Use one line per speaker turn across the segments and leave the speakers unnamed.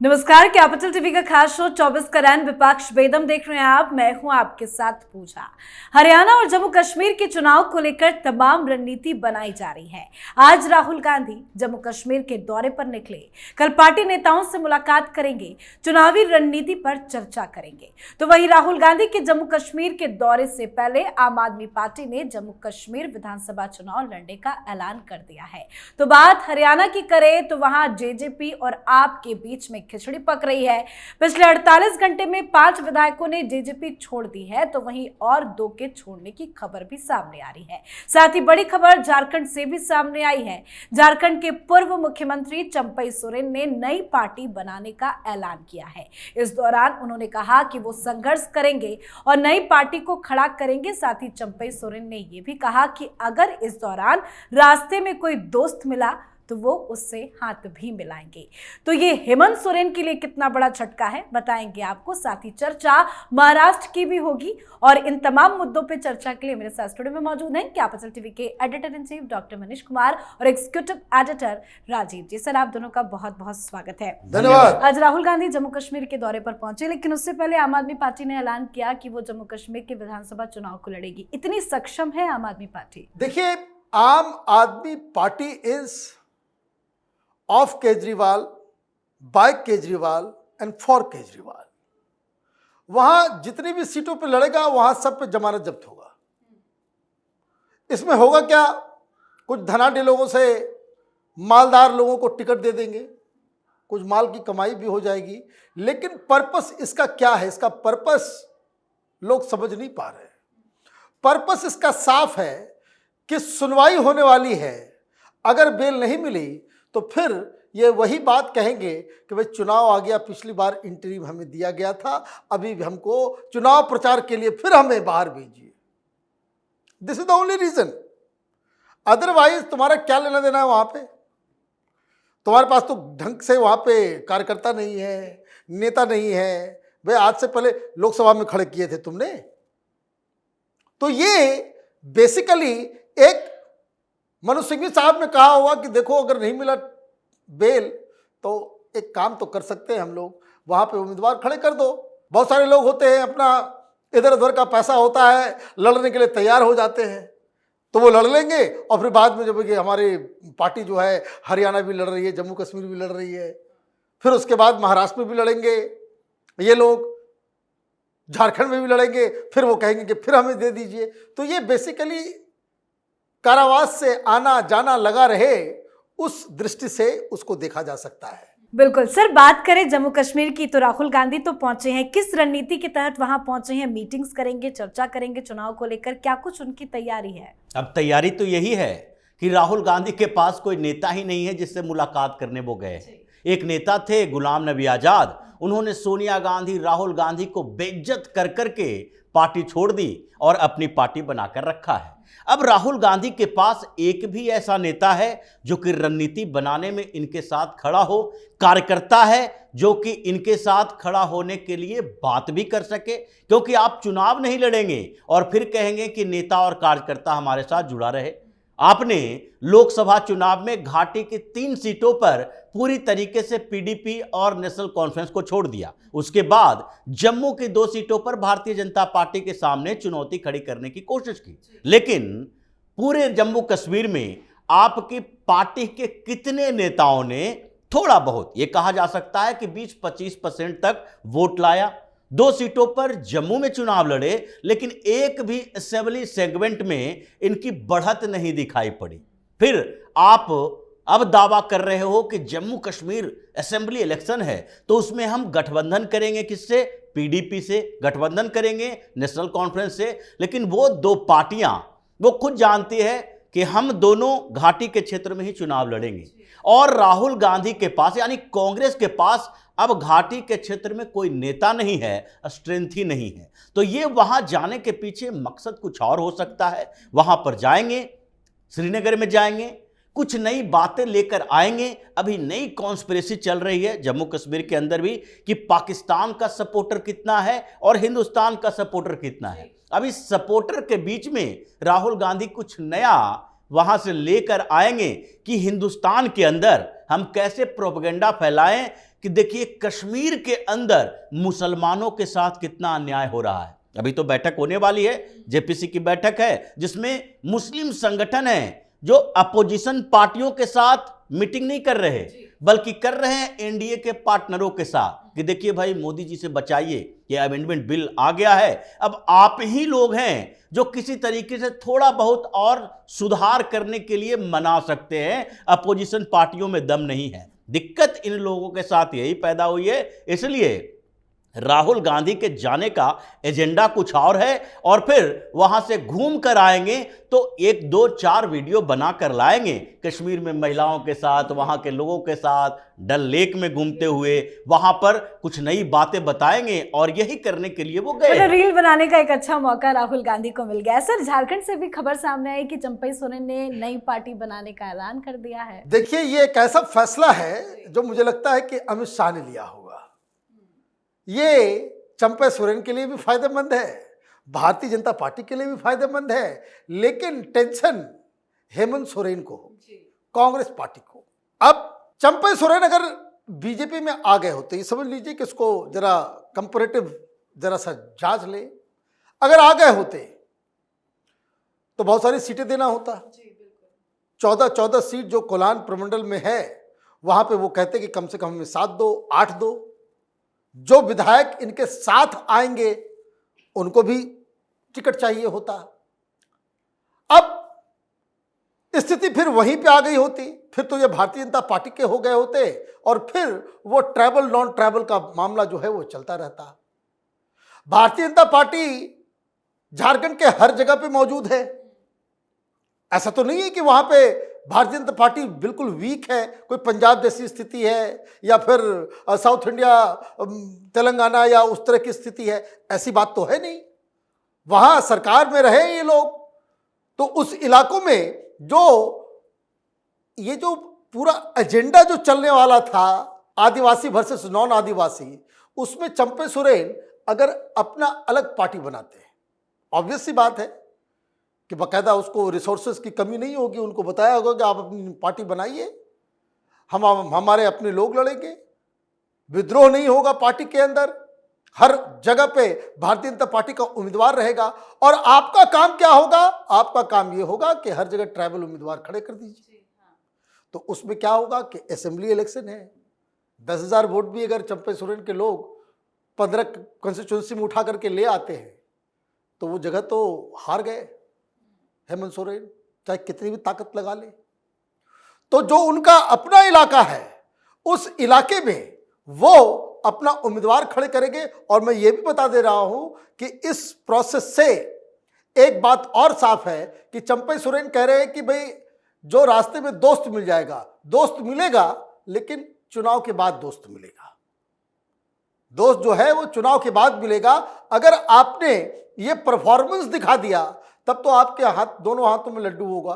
नमस्कार, capital TV का खास शो 24 करैन विपक्ष बेदम देख रहे हैं आप। मैं हूं आपके साथ पूजा। हरियाणा और जम्मू कश्मीर के चुनाव को लेकर तमाम रणनीति बनाई जा रही है। आज राहुल गांधी जम्मू कश्मीर के दौरे पर निकले। कल पार्टी नेताओं से मुलाकात करेंगे, चुनावी रणनीति पर चर्चा करेंगे। तो वहीं राहुल गांधी के जम्मू कश्मीर के दौरे से पहले आम आदमी पार्टी ने जम्मू कश्मीर विधानसभा चुनाव लड़ने का ऐलान कर दिया है। तो बात हरियाणा की करें तो वहां जेजेपी और आप के बीच में खिचड़ी पक रही है। पिछले 48 घंटे में 5 विधायकों ने जेजेपी छोड़ दी है, तो वहीं और 2 के छोड़ने की खबर भी सामने आ रही है। साथ ही बड़ी खबर झारखंड से भी सामने आई है। झारखंड के पूर्व मुख्यमंत्री चंपई सोरेन ने नई पार्टी बनाने का ऐलान किया है। इस दौरान उन्होंने कहा कि वो संघर्ष करेंगे और नई पार्टी को खड़ा करेंगे। साथ ही चंपई सोरेन ने यह भी कहा कि अगर इस दौरान रास्ते में कोई दोस्त मिला तो वो उससे हाथ भी मिलाएंगे। तो ये हेमंत सोरेन के लिए कितना बड़ा झटका है बताएंगे आपको। साथ ही चर्चा महाराष्ट्र की भी होगी और इन तमाम मुद्दों पे चर्चा के लिए मेरे साथ स्टूडियो में मौजूद हैं कैपिटल टीवी के editor in chief doctor Manish Kumar और एग्जीक्यूटिव एडिटर राजीव जी। सर, आप दोनों का बहुत बहुत स्वागत है।
धन्यवाद।
आज राहुल गांधी जम्मू कश्मीर के दौरे पर पहुंचे, लेकिन उससे पहले आम आदमी पार्टी ने ऐलान किया कि वो जम्मू कश्मीर के विधानसभा चुनाव को लड़ेगी। इतनी सक्षम है आम आदमी पार्टी?
देखिए, Aam Aadmi party is of Kejriwal, by Kejriwal and for Kejriwal. वहां जितनी भी सीटों पे लड़ेगा वहां सब पे जमानत जब्त होगा। इसमें होगा क्या, कुछ धनाढ़ लोगों से मालदार लोगों को टिकट दे देंगे, कुछ माल की कमाई भी हो जाएगी। लेकिन पर्पस इसका क्या है, इसका पर्पस लोग समझ नहीं पा रहे। पर्पस इसका साफ है कि सुनवाई होने वाली है। अगर बेल नहीं मिली तो फिर ये वही बात कहेंगे कि भाई चुनाव आ गया, पिछली बार इंटरिम हमें दिया गया था, अभी भी हमको चुनाव प्रचार के लिए फिर हमें बाहर भेजिए। This is the only reason. Otherwise तुम्हारा क्या लेना देना है वहां पे? तुम्हारे पास तो ढंग से वहां पे कार्यकर्ता नहीं है, नेता नहीं है। भाई आज से पहले लोकसभा में खड़े किए थे तुमने। तो ये बेसिकली एक मनोज सिंघवी साहब ने कहा होगा कि देखो अगर नहीं मिला बेल तो एक काम तो कर सकते हैं हम लोग, वहां पे उम्मीदवार खड़े कर दो। बहुत सारे लोग होते हैं, अपना इधर उधर का पैसा होता है, लड़ने के लिए तैयार हो जाते हैं, तो वो लड़ लेंगे और फिर बाद में जब कि हमारी पार्टी जो है हरियाणा भी लड़ रही है, जम्मू कश्मीर भी लड़ रही है, फिर उसके बाद महाराष्ट्र में भी लड़ेंगे ये लोग, झारखंड में भी लड़ेंगे, फिर वो कहेंगे कि फिर हमें दे दीजिए। तो ये बेसिकली कारावास से आना जाना लगा रहे, उस दृष्टि से उसको देखा जा सकता है।
बिल्कुल सर, बात करें जम्मू कश्मीर की तो राहुल गांधी तो पहुंचे हैं। किस रणनीति के तहत वहां पहुंचे हैं? मीटिंग्स करेंगे, चर्चा करेंगे चुनाव को लेकर, क्या कुछ उनकी तैयारी है?
अब तैयारी तो यही है कि राहुल गांधी के पास कोई नेता ही नहीं है जिससे मुलाकात करने वो गए। एक नेता थे गुलाम नबी आजाद, उन्होंने सोनिया गांधी, राहुल गांधी को बेइज्जत कर करके पार्टी छोड़ दी और अपनी पार्टी बनाकर रखा है। अब राहुल गांधी के पास एक भी ऐसा नेता है जो कि रणनीति बनाने में इनके साथ खड़ा हो, कार्यकर्ता है जो कि इनके साथ खड़ा होने के लिए बात भी कर सके। क्योंकि आप चुनाव नहीं लड़ेंगे और फिर कहेंगे कि नेता और कार्यकर्ता हमारे साथ जुड़ा रहे। आपने लोकसभा चुनाव में घाटी की 3 सीटों पर पूरी तरीके से पीडीपी और नेशनल कॉन्फ्रेंस को छोड़ दिया। उसके बाद जम्मू की 2 सीटों पर भारतीय जनता पार्टी के सामने चुनौती खड़ी करने की कोशिश की। लेकिन पूरे जम्मू कश्मीर में आपकी पार्टी के कितने नेताओं ने थोड़ा बहुत, ये कहा जा सकता है कि 20-25% तक वोट लाया। 2 सीटों पर जम्मू में चुनाव लड़े, लेकिन एक भी असेंबली सेगमेंट में इनकी बढ़त नहीं दिखाई पड़ी। फिर आप अब दावा कर रहे हो कि जम्मू कश्मीर असेंबली इलेक्शन है तो उसमें हम गठबंधन करेंगे, किससे? पीडीपी से गठबंधन करेंगे, नेशनल कॉन्फ्रेंस से। लेकिन वो 2 पार्टियां वो खुद जानती है कि हम दोनों घाटी के क्षेत्र में ही चुनाव लड़ेंगे और राहुल गांधी के पास यानी कांग्रेस के पास अब घाटी के क्षेत्र में कोई नेता नहीं है, स्ट्रेंथ ही नहीं है। तो ये वहां जाने के पीछे मकसद कुछ और हो सकता है। वहां पर जाएंगे, श्रीनगर में जाएंगे, कुछ नई बातें लेकर आएंगे। अभी नई कॉन्स्पिरेसी चल रही है जम्मू कश्मीर के अंदर भी कि पाकिस्तान का सपोर्टर कितना है और हिंदुस्तान का सपोर्टर कितना है। अब इस सपोर्टर के बीच में राहुल गांधी कुछ नया वहां से लेकर आएंगे कि हिंदुस्तान के अंदर हम कैसे प्रोपेगेंडा फैलाएं कि देखिए कश्मीर के अंदर मुसलमानों के साथ कितना अन्याय हो रहा है। अभी तो बैठक होने वाली है, जेपीसी की बैठक है, जिसमें मुस्लिम संगठन है जो अपोजिशन पार्टियों के साथ मीटिंग नहीं कर रहे, बल्कि कर रहे हैं एनडीए के पार्टनरों के साथ कि देखिए भाई मोदी जी से बचाइए, ये अमेंडमेंट बिल आ गया है, अब आप ही लोग हैं जो किसी तरीके से थोड़ा बहुत और सुधार करने के लिए मना सकते हैं, अपोजिशन पार्टियों में दम नहीं है। दिक्कत इन लोगों के साथ यही पैदा हुई है, इसलिए राहुल गांधी के जाने का एजेंडा कुछ और है और फिर वहां से घूम कर आएंगे तो 1, 2, 4 वीडियो बना कर लाएंगे कश्मीर में महिलाओं के साथ, वहां के लोगों के साथ, डल लेक में घूमते हुए वहां पर कुछ नई बातें बताएंगे और यही करने के लिए वो गए।
रील बनाने का एक अच्छा मौका राहुल गांधी को मिल गया। सर, झारखंड से भी खबर सामने आई कि चंपई सोरेन ने नई पार्टी बनाने का ऐलान कर दिया है।
देखिए, ये एक ऐसा फैसला है जो मुझे लगता है कि अमित शाह ने लिया होगा। ये चंपई सोरेन के लिए भी फायदेमंद है, भारतीय जनता पार्टी के लिए भी फायदेमंद है, लेकिन टेंशन हेमंत सोरेन को, कांग्रेस पार्टी को। अब चंपई सोरेन अगर बीजेपी में आ गए होते, ये समझ लीजिए कि इसको जरा कंपैरेटिव जरा सा जांच ले, अगर आ गए होते तो बहुत सारी सीटें देना होता। 14 सीट जो कोलान प्रमंडल में है वहां पे वो कहते कि कम से कम हमें 7 दो, 8 दो। जो विधायक इनके साथ आएंगे उनको भी टिकट चाहिए होता। अब स्थिति फिर वहीं पे आ गई होती, फिर तो ये भारतीय जनता पार्टी के हो गए होते और फिर वो ट्राइबल नॉन ट्राइबल का मामला जो है वो चलता रहता। भारतीय जनता पार्टी झारखंड के हर जगह पे मौजूद है। ऐसा तो नहीं है कि वहां पे भारतीय जनता पार्टी बिल्कुल वीक है, कोई पंजाब जैसी स्थिति है या फिर साउथ इंडिया, तेलंगाना या उस तरह की स्थिति है, ऐसी बात तो है नहीं। वहां सरकार में रहे ये लोग, तो उस इलाकों में ये जो पूरा एजेंडा जो चलने वाला था आदिवासी वर्सेस नॉन आदिवासी, उसमें चंपई सोरेन अगर अपना अलग पार्टी बनाते हैं, ऑब्वियस सी बात है कि बाकायदा उसको रिसोर्सेज की कमी नहीं होगी, उनको बताया होगा कि आप अपनी पार्टी बनाइए, हमारे अपने लोग लड़ेंगे, विद्रोह नहीं होगा पार्टी के अंदर, हर जगह पे भारतीय जनता पार्टी का उम्मीदवार रहेगा और आपका काम क्या होगा? आपका काम ये होगा कि हर जगह ट्राइबल उम्मीदवार खड़े कर दीजिए। तो उसमें क्या होगा कि असेंबली इलेक्शन है, 10,000 वोट भी अगर चंपई सोरेन के लोग 15 कॉन्स्टिट्यूंसी में उठा करके ले आते हैं तो वो जगह तो हार गए हेमंत सोरेन, चाहे कितनी भी ताकत लगा ले। तो जो उनका अपना इलाका है उस इलाके में वो अपना उम्मीदवार खड़े करेंगे। और मैं ये भी बता दे रहा हूं कि इस प्रोसेस से एक बात और साफ है कि चंपई सोरेन कह रहे हैं कि भाई जो रास्ते में दोस्त मिल जाएगा, दोस्त मिलेगा, लेकिन चुनाव के बाद दोस्त मिलेगा। दोस्त जो है वो चुनाव के बाद मिलेगा। अगर आपने ये परफॉर्मेंस दिखा दिया तब तो आपके दोनों हाथों में लड्डू होगा।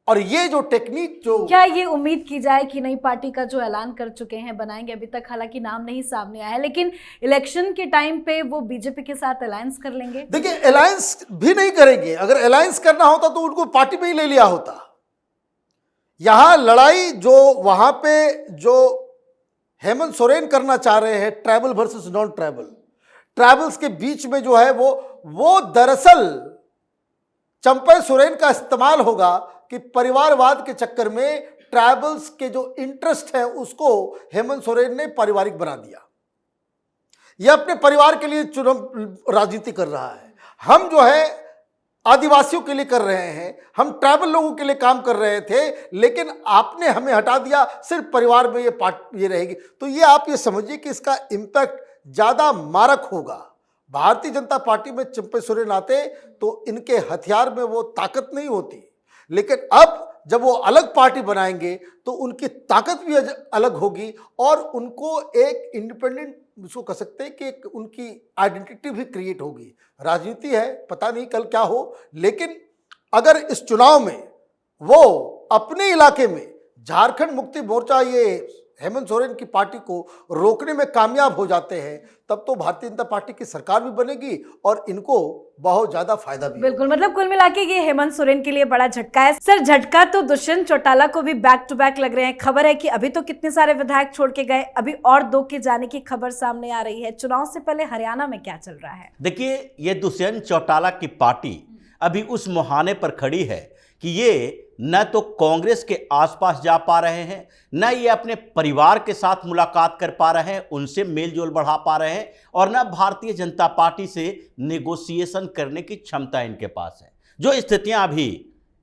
और ये जो टेक्निक जो,
क्या ये उम्मीद की जाए कि नई पार्टी का जो ऐलान कर चुके हैं बनाएंगे, अभी तक हालांकि नाम नहीं सामने आया है, लेकिन इलेक्शन के टाइम पे वो बीजेपी के साथ अलायंस कर लेंगे?
देखिए, अलायंस भी नहीं करेंगे। अगर अलायंस करना होता तो उनको पार्टी में ही ले लिया होता। यहां लड़ाई जो वहां पे जो हेमंत सोरेन करना चाह रहे हैं, tribal versus non tribal, tribals के बीच में जो है वो दरअसल चंपई सोरेन का इस्तेमाल होगा कि परिवारवाद के चक्कर में ट्राइबल्स के जो इंटरेस्ट है उसको हेमंत सोरेन ने पारिवारिक बना दिया। यह अपने परिवार के लिए चुनाव राजनीति कर रहा है। हम जो है आदिवासियों के लिए कर रहे हैं, हम ट्राइबल लोगों के लिए काम कर रहे थे, लेकिन आपने हमें हटा दिया, सिर्फ परिवार में ये रहेगी। तो ये आप ये समझिए कि इसका इम्पैक्ट ज़्यादा मारक होगा। भारतीय जनता पार्टी में चंपई सोरेन आते तो इनके हथियार में वो ताकत नहीं होती, लेकिन अब जब वो अलग पार्टी बनाएंगे तो उनकी ताकत भी अलग होगी और उनको एक इंडिपेंडेंट, उसको कह सकते हैं कि एक उनकी आइडेंटिटी भी क्रिएट होगी। राजनीति है, पता नहीं कल क्या हो, लेकिन अगर इस चुनाव में वो अपने इलाके में झारखंड मुक्ति मोर्चा, ये हेमंत सोरेन की पार्टी को रोकने में कामयाब हो जाते हैं, तब तो भारतीय जनता पार्टी की सरकार भी बनेगी और इनको बहुत ज्यादा फायदा भी
बिल्कुल, मतलब कुल मिला के ये हेमंत सोरेन के लिए बड़ा झटका है। सर, झटका तो दुष्यंत चौटाला को भी बैक टू बैक लग रहे हैं। खबर है कि अभी तो कितने सारे विधायक छोड़ के गए, अभी और 2 के जाने की खबर सामने आ रही है। चुनाव से पहले हरियाणा में क्या चल रहा है?
देखिए, ये दुष्यंत चौटाला की पार्टी अभी उस मुहाने पर खड़ी है कि ये न तो कांग्रेस के आसपास जा पा रहे हैं, न ये अपने परिवार के साथ मुलाकात कर पा रहे हैं, उनसे मेलजोल बढ़ा पा रहे हैं, और न भारतीय जनता पार्टी से नेगोशिएशन करने की क्षमता इनके पास है। जो स्थितियां अभी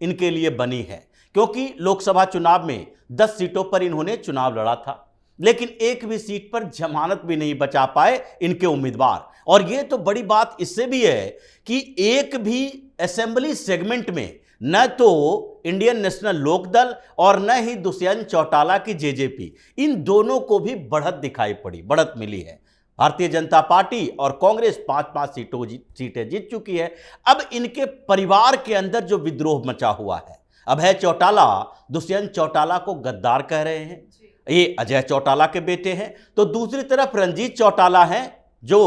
इनके लिए बनी है, क्योंकि लोकसभा चुनाव में 10 सीटों पर इन्होंने चुनाव लड़ा था, लेकिन एक भी सीट पर जमानत भी नहीं बचा पाए इनके उम्मीदवार। और ये तो बड़ी बात इससे भी है कि एक भी असेंबली सेगमेंट में न तो इंडियन नेशनल लोकदल और न ही दुष्यंत चौटाला की जेजेपी, इन दोनों को भी बढ़त दिखाई पड़ी, बढ़त मिली है। भारतीय जनता पार्टी और कांग्रेस 5-5 सीटें जीत चुकी है। अब इनके परिवार के अंदर जो विद्रोह मचा हुआ है, अभय चौटाला दुष्यंत चौटाला को गद्दार कह रहे हैं, ये अजय चौटाला के बेटे हैं, तो दूसरी तरफ रंजीत चौटाला हैं जो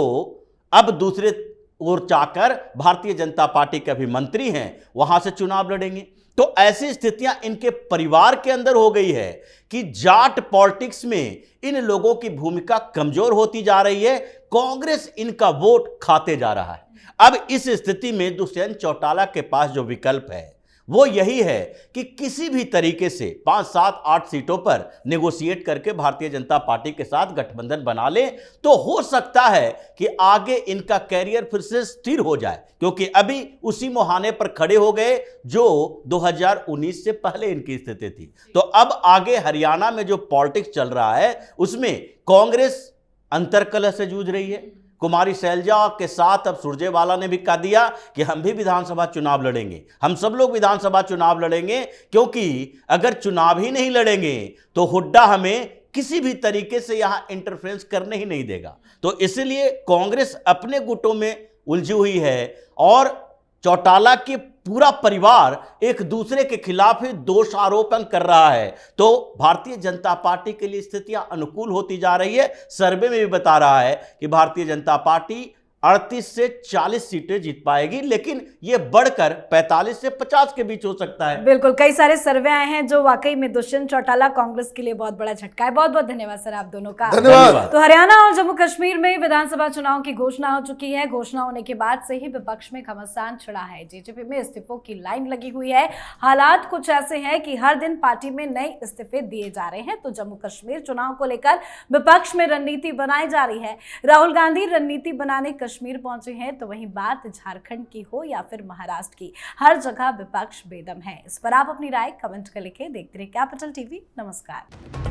अब दूसरे ओर जाकर भारतीय जनता पार्टी के अभी मंत्री हैं, वहां से चुनाव लड़ेंगे। तो ऐसी स्थितियां इनके परिवार के अंदर हो गई है कि जाट पॉलिटिक्स में इन लोगों की भूमिका कमजोर होती जा रही है, कांग्रेस इनका वोट खाते जा रहा है। अब इस स्थिति में दुष्यंत चौटाला के पास जो विकल्प है वो यही है कि किसी भी तरीके से 5, 7, 8 सीटों पर नेगोशिएट करके भारतीय जनता पार्टी के साथ गठबंधन बना ले, तो हो सकता है कि आगे इनका कैरियर फिर से स्थिर हो जाए, क्योंकि अभी उसी मुहाने पर खड़े हो गए जो 2019 से पहले इनकी स्थिति थी। तो अब आगे हरियाणा में जो पॉलिटिक्स चल रहा है उसमें कांग्रेस अंतर्कलह से जूझ रही है। कुमारी शैलजा के साथ अब सुरजेवाला ने भी कह दिया कि हम भी विधानसभा चुनाव लड़ेंगे, हम सब लोग विधानसभा चुनाव लड़ेंगे, क्योंकि अगर चुनाव ही नहीं लड़ेंगे तो हुड्डा हमें किसी भी तरीके से यहां इंटरफेरेंस करने ही नहीं देगा। तो इसलिए कांग्रेस अपने गुटों में उलझी हुई है और चौटाला के पूरा परिवार एक दूसरे के खिलाफ ही दोषारोपण कर रहा है। तो भारतीय जनता पार्टी के लिए स्थितियां अनुकूल होती जा रही है। सर्वे में भी बता रहा है कि भारतीय जनता पार्टी 38 से 40 सीटें जीत पाएगी, लेकिन यह बढ़कर 45 से 50 के बीच हो सकता है।
बिल्कुल, कई सारे सर्वे आए हैं जो वाकई में दुष्यंत चौटाला कांग्रेस के लिए बहुत बड़ा झटका है। बहुत बहुत धन्यवाद सर आप दोनों का।
धन्यवाद।
तो हरियाणा और जम्मू कश्मीर में विधानसभा चुनाव की घोषणा हो चुकी है। घोषणा होने के बाद से ही विपक्ष में घमासान छिड़ा है। जेजेपी में इस्तीफों की लाइन लगी हुई है। हालात कुछ ऐसे हैं कि हर दिन पार्टी में नए इस्तीफे दिए जा रहे हैं। तो जम्मू कश्मीर चुनाव को लेकर विपक्ष में रणनीति बनाई जा रही है। राहुल गांधी रणनीति बनाने कश्मीर पहुंचे हैं, तो वहीं बात झारखंड की हो या फिर महाराष्ट्र की, हर जगह विपक्ष बेदम है। इस पर आप अपनी राय कमेंट कर लिखें। देखते रहिए कैपिटल टीवी। नमस्कार।